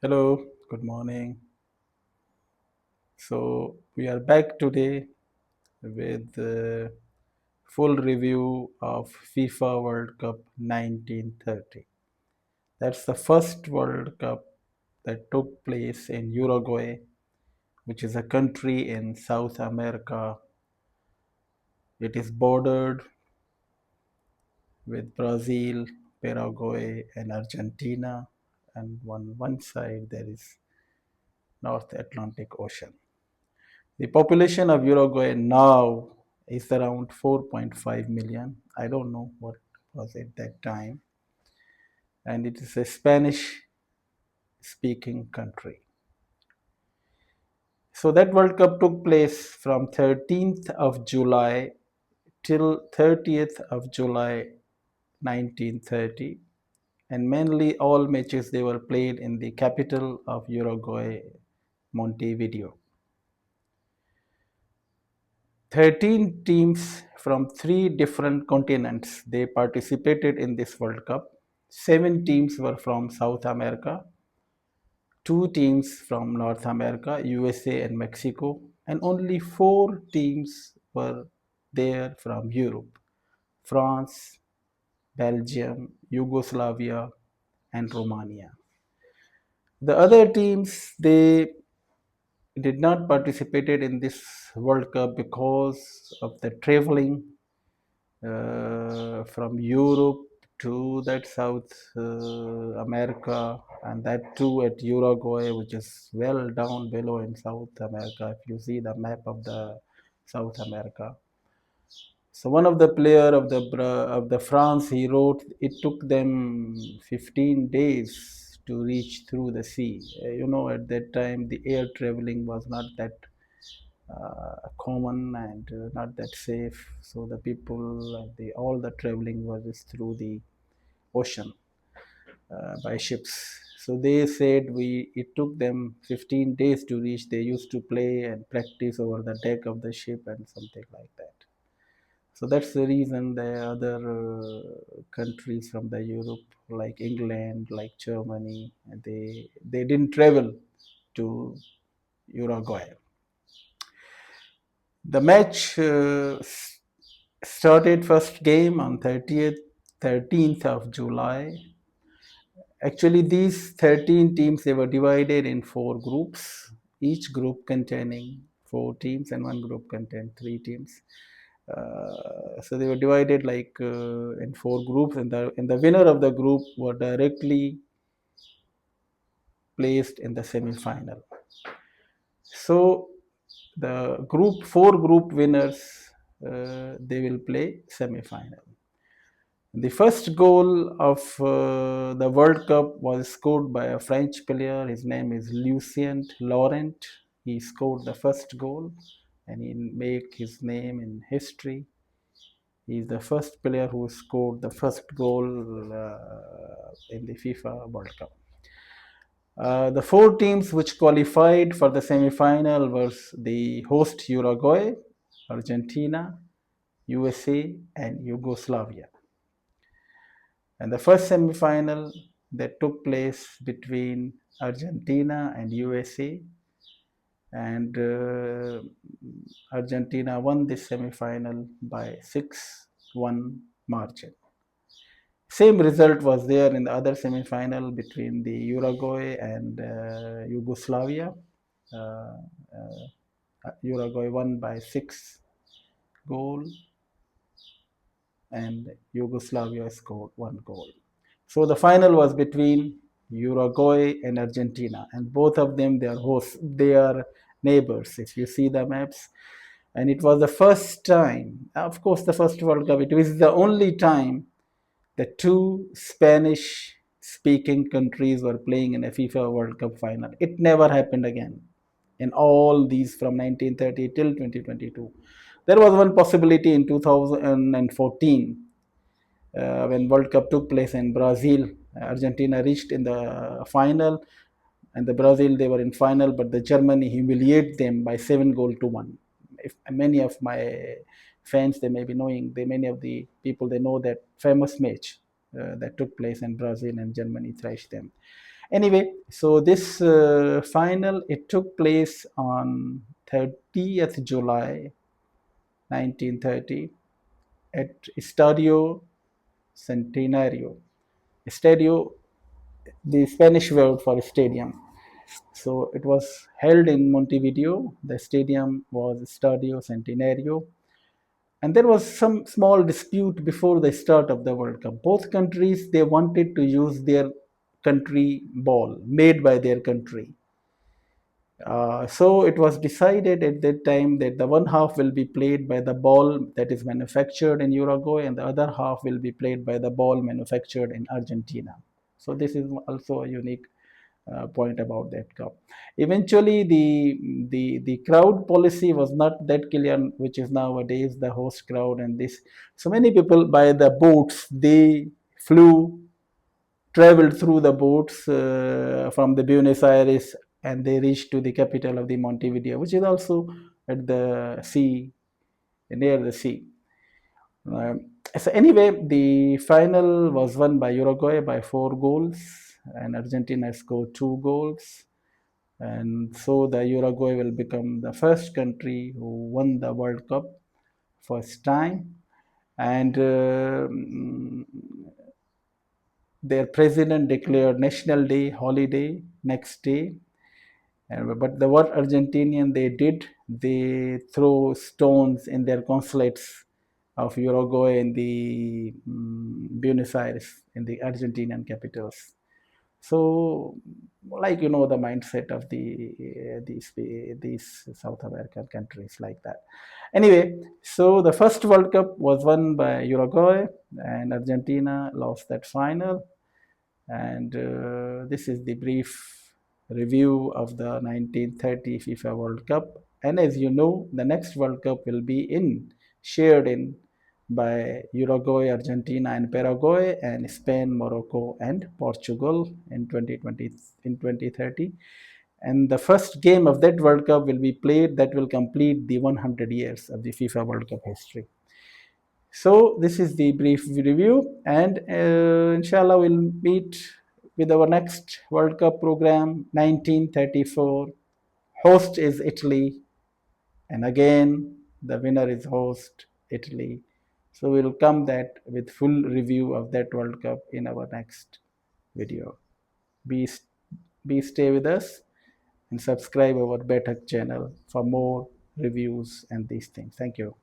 Hello, good morning. So we are back today with the full review of FIFA World Cup 1930. That's the first World Cup that took place in Uruguay, which is a country in South America. It is bordered with Brazil, Paraguay, and Argentina, and on one side there is North Atlantic Ocean. The population of Uruguay now is around 4.5 million. I don't know what was at that time. And it is a Spanish speaking country. So that World Cup took place from 13th of July till 30th of July 1930. And mainly all matches they were played in the capital of Uruguay, Montevideo. 13 teams from three different continents they participated in this World Cup. 7 teams were from South America, 2 teams from North America, USA and Mexico, and only 4 teams were there from Europe: France, Belgium, Yugoslavia, and Romania. The other teams they did not participated in this World Cup because of the traveling from Europe to that South America, and that too at Uruguay, which is well down below in South America. If you see the map of the South America, so one of the player of the France, he wrote it took them 15 days to reach through the sea. At that time the air traveling was not that common and not that safe. So the people, all the traveling was just through the ocean by ships. So they said we it took them 15 days to reach. They used to play and practice over the deck of the ship and something like that. So that's the reason the other countries from the Europe, like England, like Germany, they didn't travel to Uruguay. The match started first game on 13th of July. Actually, these 13 teams they were divided in 4 groups, each group containing 4 teams, and one group contained 3 teams. So they were divided like in 4 groups, and the winner of the group were directly placed in the semi-final. So the group 4 group winners they will play semi-final. The first goal of the World Cup was scored by a French player. His name is Lucien Laurent. He scored the first goal, and he made his name in history. He is the first player who scored the first goal in the FIFA World Cup. The 4 teams which qualified for the semi-final was the host Uruguay, Argentina, USA, and Yugoslavia. And the first semi-final that took place between Argentina and USA, and Argentina won this semi-final by 6-1 margin. Same result was there in the other semi-final between the Uruguay and Yugoslavia. Uh, Uruguay won by 6 goals, and Yugoslavia scored 1 goal. So the final was between Uruguay and Argentina, and both of them they are hosts, they are neighbors. If you see the maps, and it was the first time, of course, the first World Cup. It was the only time the two Spanish-speaking countries were playing in a FIFA World Cup final. It never happened again in all these from 1930 till 2022. There was one possibility in 2014 when World Cup took place in Brazil. Argentina reached in the final, and the Brazil they were in final, but the Germany humiliated them by 7 goals to 1. If many of my fans they may be knowing, many of the people they know that famous match that took place in Brazil and Germany thrashed them. Anyway, so this final, it took place on 30th July 1930 at Estadio Centenario. Estadio, the Spanish word for stadium. So it was held in Montevideo. The stadium was Estadio Centenario. And there was some small dispute before the start of the World Cup. Both countries, they wanted to use their country ball made by their country. So it was decided at that time that the one half will be played by the ball that is manufactured in Uruguay, and the other half will be played by the ball manufactured in Argentina. So this is also a unique point about that cup. Eventually, the crowd policy was not that clear, which is nowadays the host crowd and this. So many people by the boats, they flew, traveled through the boats from the Buenos Aires, and they reached to the capital of the Montevideo, which is also at the sea, near the sea. So anyway, the final was won by Uruguay by 4 goals, and Argentina scored 2 goals. And so the Uruguay will become the first country who won the World Cup first time. And their president declared National Day holiday next day. But the what Argentinian they did, they throw stones in their consulates of Uruguay in the Buenos Aires, in the Argentinian capitals. So, like the mindset of these South American countries like that. Anyway, so the first World Cup was won by Uruguay, and Argentina lost that final. And this is the brief review of the 1930 FIFA World Cup. And as you know, the next World Cup will be shared in by Uruguay, Argentina, and Paraguay, and Spain, Morocco, and Portugal in 2020 in 2030. And the first game of that World Cup will be played that will complete the 100 years of the FIFA World Cup history. So this is the brief review, and inshallah we'll meet with our next World Cup program. 1934, host is Italy, and again the winner is host Italy. So we'll come that with full review of that World Cup in our next video. Be be stay with us and subscribe our Betak channel for more reviews and these things. Thank you.